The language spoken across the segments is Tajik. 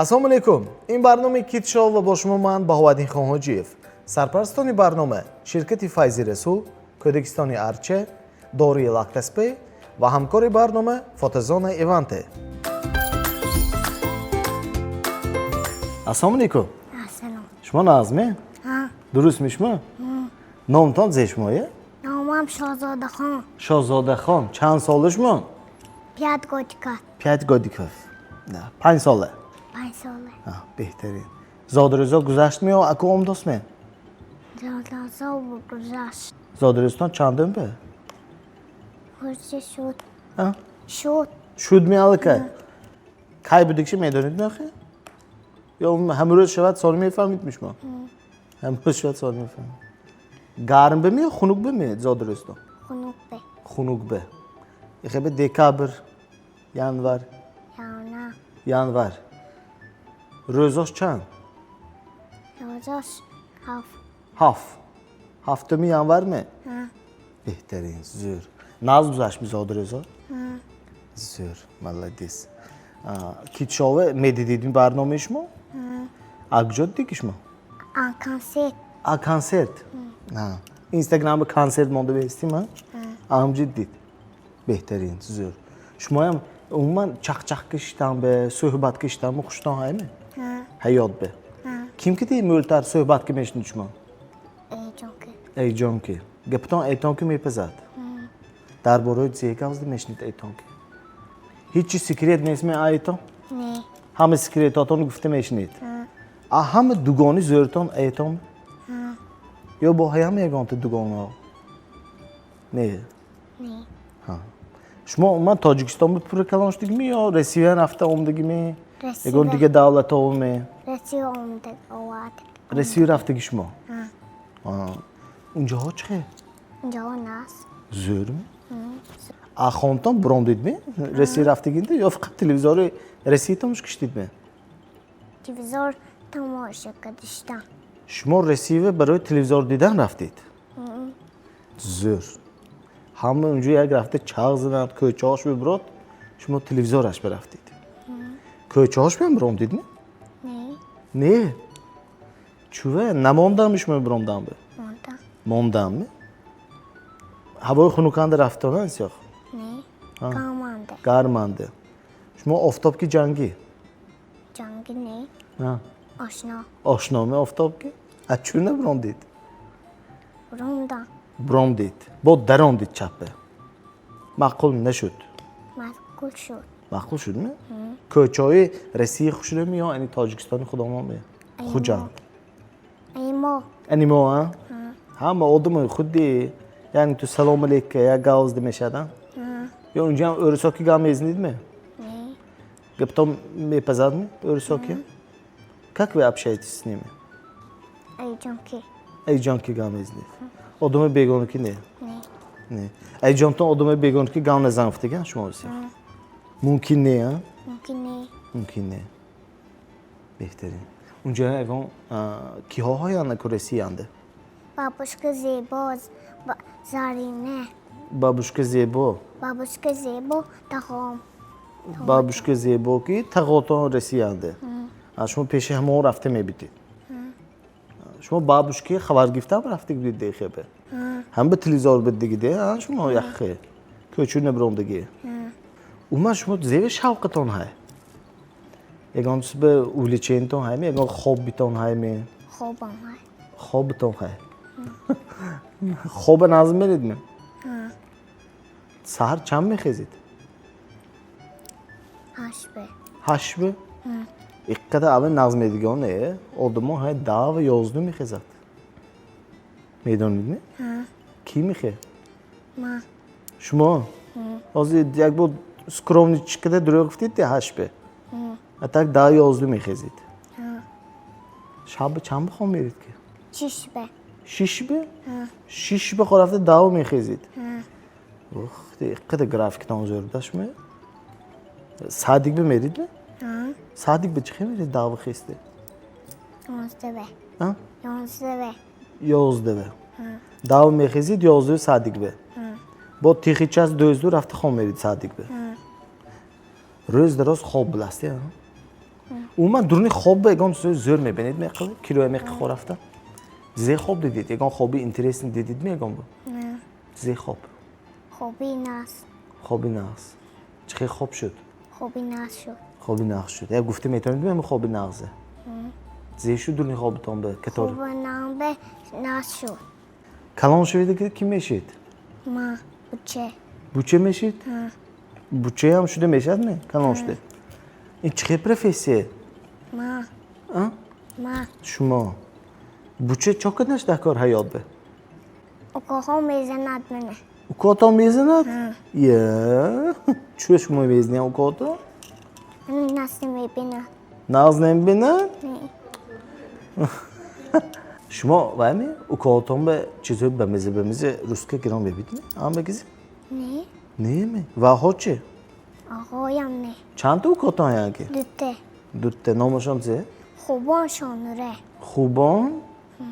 ассалому алайкум. این برنامه کیت شو و با شما من بهاءالدین خان حاجیев. سرپرستان برنامه شرکت فیضی رسول، کودکستان ارچه، داروی لاکتسپی و همکار برنامه فوتوزون ایونته. ассалому алайкум. Assalom. شما نازمی؟ Ha, درست میشما؟ نامتان زشمایه؟ nomam Shahzodaxon. شاهزاده خان. چند سالشما؟ 5 годика. 5 گودیکوف. نه 5 ساله. 5 ساله. بهترین. زادروزا گذشت می و اکو امداست می؟ Zalazov گذشت. زادروزتان چندم به؟ خوشی شد. ها؟ شد. شود می الکه؟ کی بودیکش میدونید نخه؟ یا همه روز شود سال میفهمید میشما؟ همه روز شود سال میفهمید. گرم بمی یا خنک بمی زادروزتان؟ خنک به. خنک به. یه به دکابر، یانوار، یانا. یانوار. روزاش چند؟ روزاش هفت. هفتمی یانوار می؟ Ha, بهترین زور. ناز گذاشت می زادروزا؟ ha. زور. ملادیس. کیت شوه میدیدید می برنامه شما؟ اگجود دیگه ما. Konser. کنسرت. نه. اینستاگرام کنسرت مونده بیستیم ها؟ امجد دید. بهترین زور. شما هم عموما چخ کشتن به صحبت کشتن و خوشتان های می؟ Ha, حیات به. کیم که دی مولتر صحبت که میشنید شما؟ Jonke. ای جان که. گپتان ایتان که میپزد. در باره زیگه از دی میشنید ایتان که. هیچی سکریت نیست می ایتان؟ Ne. همه سکریتاتون گفته میشنید. همه دوگانی زورتان ایتان؟ یا با همه یگان تو دوگان ها؟ نه. Ne. شما من تاجیکستان بود پر کلانش دیگه می یا رسیوان هفته اومدگی می؟ یگان دیگه دولت ها می؟ رسی اومده اومد. رسیو رفته شما؟ Ha. اونجا ها چه؟ اینجا ناس. زور می؟ آخوانتان براندید می؟ رسی رفته گینده یا فقط تلویزیون رسیتانش کشتید می؟ تلویزیون تماشا کردم. شما رسیو برای تلویزیون دیدن رفتید؟ زور. همه اونجا یک رفته چاق زدند کوچه هاش ببرد شما تلویزیونش برفتید. کوچه هاش بهم براندید می؟ Ne. نه. چوه نماندم شما براندم به؟ Monta. ماندم می؟ هوای خنکنده رفته نه سیاه؟ Ne. Kamande. گرمانده. شما آفتاب کی جنگی؟ Cangi ne. نه. Aşna. آشنامه آفتاب کی؟ از چونه براندید؟ Rumda. براندید. با دراندید چپه. معقول نشد. Mazgul şut. معقول شد نه؟ کوچه های رسی خوش نمی یا یعنی تاجیکستانی خودمان می؟ خوجان. Imo. یعنی ما ها؟ همه آدم خودی یعنی تو سلام علیکم یا گاز دمیشدن؟ یا اونجا هم ارساکی گام میزنید می؟ Ne. گفتم میپزد می ارساکی؟ که به ابشایتی سنیمی؟ Ay canki. ای جان کی گام میزنید؟ آدم بیگانه کی نه؟ Ne. نه. ای جان تو آدم بیگانه کی گام نزنفته گن شما بسیار؟ ممکن نه ها؟ Mungkin ne. ممکن نه. بهترین. اونجا ایوان کی ها های آن کرسی ینده؟ Babuşka Zeboz. Zarine. بابوشک زیبا. Babuşka Zebo. Tahom. بابوشک زیبا کی تقاطع رسی ینده. شما پیش همه رفته میبینید. شما بابوشکی خبر گفتم رفته گفتید دیگه به. هم به تلویزیون بدیگیده شما یخه. کوچو نبروندگی. اوما شما زیب شوقتون های. یگان به اولیچینتون های می یگان خواب بیتون های می. Khobam hay. خوابتون های. خواب نازم میرید می. سهر چند میخیزید؟ Haşbe. 8 به. اقدر اول نازم دیگانه آدما های 10 و 11 میخیزد. میدونید می؟ کی میخه؟ Ma. شما از یک بود سکرامنی چکده دروغ گفتید 8 به. اتاق 10 و 11 میخیزید. شب چند بخوام میرید که؟ Çişbe. 6 به؟ 6 به خورفته 10 میخیزید. وقتی اقدر گرافیکتان زور داشت می؟ صادق به میرید می؟ صادق به چخی میرید 10 خیسته؟ 11. ها؟ 11. 11 به. 10 میخیزید 11 صادق به. با تیخی چاس 12 رفته خون میرید صادق به. روز دراز خواب بلاستی ها؟ عموما درونی خواب یگان زور میبینید میخواد کیلو میخواد رفتن زی خواب دیدید یگان خوابی اینترسین دیدید میگم با نه زی خواب خوبی ناس خوابی نغز چه خواب شد خوبی ناس شد خوابی نغز شد یا گفته میتونید بگم خوابی نغزه زی شد درونی خوابتون به کتار خوب نام به ناس شد کلان شویده که کی میشید ما بچه بوچه میشید بوچه هم شده میشد نه کلان شده این چه پروفسیه ما ما شما بوچه چاکت نشده کار حیات به اوکاها میزند منه اوکاتا میزند؟ یه چوه شما میزنی اوکاتا؟ من ناس نمیبینم ناز نمیبینه؟ نه شما وایمی اوکاتون به چیزی بمیزه روسکه گرام ببینید آم بگیزی؟ نه نه می و ها چه؟ آقایم نه چند تا اوکاتا هایی که؟ دوته دوته نامشان چه؟ خوبان شانوره خوبان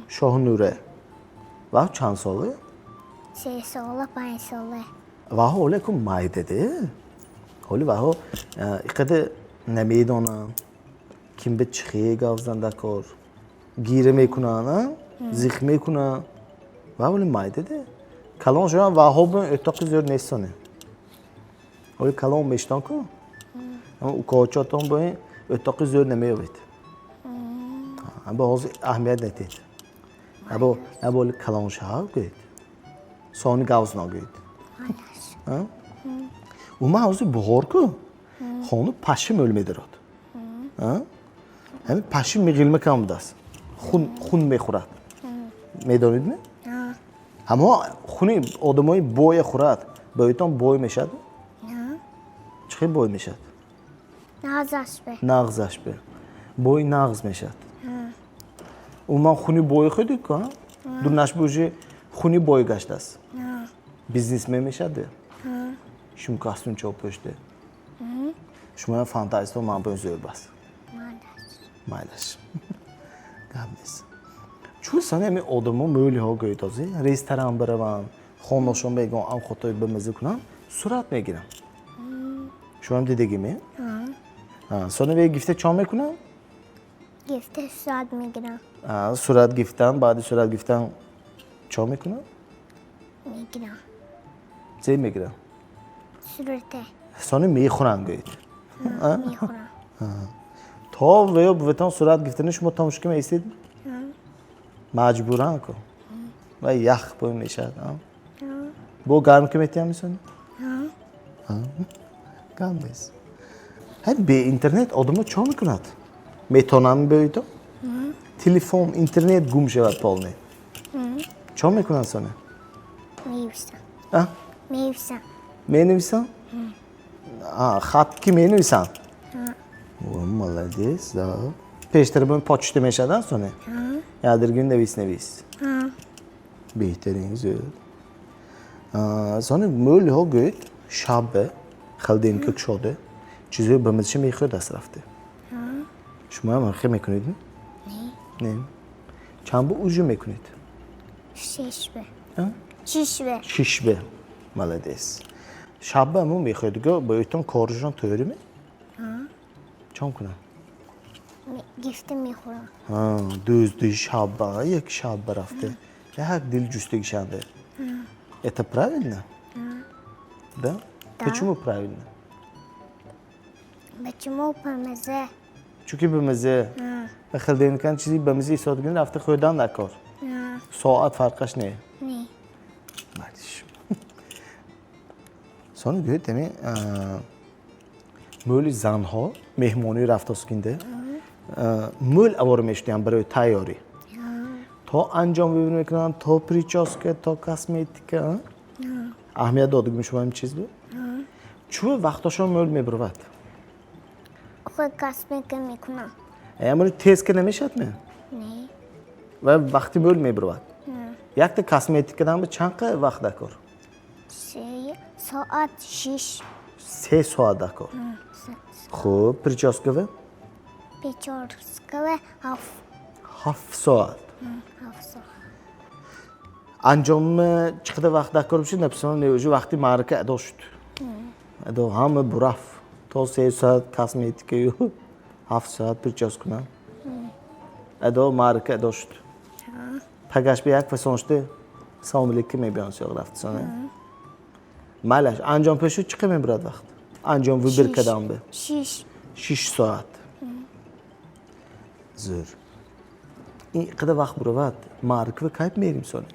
شاهنوره و چند ساله؟ 3 ساله 5 ساله و ها اوله که مایده ده حالی و ها اقده نمیدانم کیم به چخیه گازدن دکار گیره میکنن زیخ میکنن و اولی مایده ده کلان شما و ها به اتاقی زور نیستانه حالی کلان میشتن که اما او کاچاتان با این اتاقی زور نمیوید اما حاضر اهمیت ندید اما اولی کلان شما گوید سانی گاز نگوید اوما حاضر بخور که خانو پشم ölmedi راد همین پشم میگیلمه کم دست خون میخورد میدانید نه؟ اما خونی آدمای بوی خورد بایتان بوی میشد؟ نه چه بوی میشد؟ نازش به نغزش به بوی نغز میشد اوما خونی بوی خودی که دونش بوجه خونی بوی گشت است بیزنس میشد شما کاستون چوب پشته شما فانتازی تو من بزرگ بس مالش گامس چون سانه می آدمو مولی ها گویی تازه رستوران برام خونه‌شون بگم ام خطای بمزه کنم صورت میگیرم شما هم دیدگی می سانه به گیفته چا میکنم گفته ساعت میگیرم صورت گیفتن بعد صورت گیفتن چا میکنم میگیرم چه میگیرم صورته سانه میخورن گویی میخورم تا ویا بوتان صورت گفتن شما تا مشکل میستید مجبورن کو و یخ بو میشد بو گرم که میتیم میسونی گرم بیس هر به اینترنت آدمو چا میکند میتونم بیایدو تلفن اینترنت گم شود پالنه چا میکنن سانه میویسم میویسم مینویسن خط کی مینویسن молодец да пештар бун почта мешадан соне ядиргин невис беҳтарин зӯр соне мӯли ҳо гӯд шабе халдин кӯк шоде чизое ба мазиши мехӯ даст рафте шумо ҳам хе мекунед не чанд бо уҷу мекунед 6 به 6 به шишбе молодец шабе ҳамон мехӯед гӯ ба ӯтон коржон тӯриме چون کنم؟ گفته میخورم دوزدی شب یک شب رفته یک دل جستگی شده это правильно? Да? Почему правильно? почему помезе چون که بمزه بخلدین کن چیزی بمزه ایستاد کنی رفته خودن نکار ساعت فرقش نه نه مردش sonra گوید دمی مولی زنها مهمانی رفت اسکنده مول اوار میشتیم برای تیاری تا انجام ببینیم میکنن تا پریچاسکه تا کاسمتیکه اهمیت داده گیم شما این چیز بود چوه وقتاشون مول میبرود خود کاسمتیکه میکنم امروز تست که نمیشد نه نه و وقتی مول میبرود یک تا کاسمتیکه دام به چند وقت دکار 3 ساعت 6 3 ساعت دکار خب پریچاسکه و پیچارسکه 7 ساعت 7 ساعت انجام چقدر وقت دکار بشید نپسان نیوجو وقتی معرکه ادا شد ادا همه برف تا 3 ساعت کاسمتیکه 7 ساعت برجاز کنم ادا معرکه ادا شد پگش به یک فسانشته ساملیکی میبیان سیاق رفت سانه مالش انجام پشو چقدر میبرد وقت انجام و بر کدام به 6 ساعت زور این قدر وقت برود معرکه و کایت میریم سانه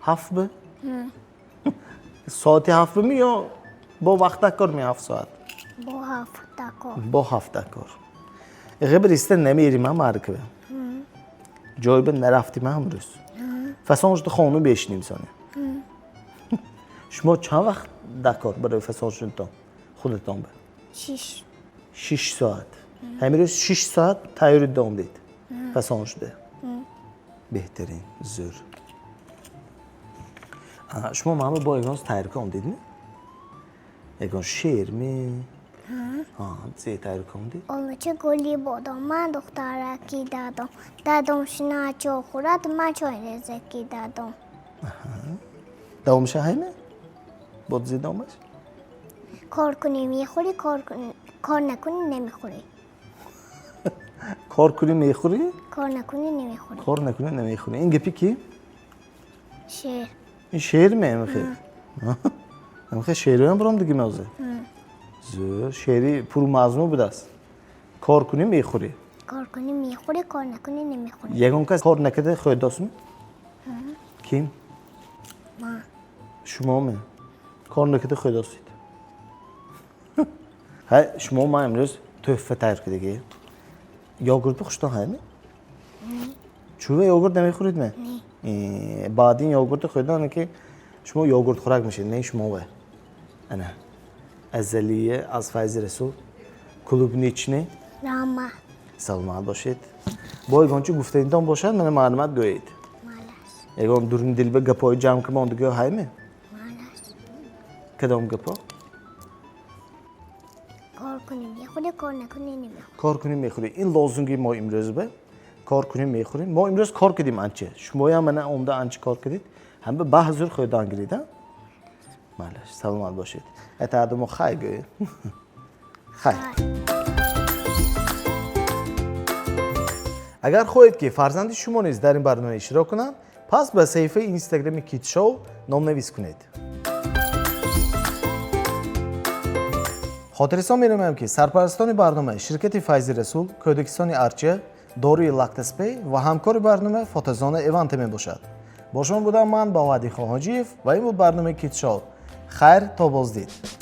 هفت به ساعتی 7 به می یا با وقت کار می 7 ساعت با 7 کار غیر است نمیریم هم معرکه جای به نرفتیم هم روز فسانج تو خانو بیشنیم سانه شما چند وقت دکار برای فسانج خودتان به 6 ساعت همین روز 6 ساعت تایید دام دید فسانج ده بهترین زور شما معمول با ایگانس تایید کام دید نه؟ ایگان شیر می زی تایید کام دید؟ اون چه گلی بودم من دخترکی دادم شنا چو خورد من چای رزکی دادم دامش همه؟ بود زی دامش؟ کار کنی میخوری کار نکنی نمیخوری کار کنی میخوری؟ کار نکنی نمیخوری کار نکنی نمیخوری این گپی کی؟ شیر این شعر می امخی امخی شعری هم برام دیگه موزه زور شعری پرو مضمون بود است کار کنی میخوری کار کنی میخوری کار نکنی نمیخوری یکم کس کار نکده خود دست می؟ کیم؟ من شما می کار نکده خود دستید های شما ما امروز تحفه تایید کردگی یاگورت بخشتان های می؟ چوه یاگورت نمیخورید می؟ نه بعد این یاگورت خوددانه که شما یاگورت خوراک میشید نه شما و انا ازلیه از فیض رسول کلوب نیچنی راما سلامت باشید با ایگانچه گفته ایندان باشد من معلومات گوید مالش ایگان دورین دل به گپای جمع که مانده گوه های می؟ مالش کدام گپا؟ کار کنی میخوری کار نکنی نمیخوری کار کنیم میخوری این لازمگی ما امروز به کار کنیم میخوریم ما امروز کار کردیم انچه شما هم من عمده انچه کار کردید هم به بحضور خودتان گرید ها مالش سلامت باشید اتعاد ما خیلی گوید خیلی اگر خواهید که فرزند شما نیز در این برنامه اشتراک کنند پس به صفحه اینستاگرام کیت شو نام نویس کنید خاطرستان می‌نمایم که سرپرستان برنامه شرکت فیض رسول کودکستان ارچه داروی لاکتسپی و همکار برنامه فوتوزون ایونت میباشد با شما بودم من با وادی حاجیف و این بود برنامه کیت شو خیر تا بازدید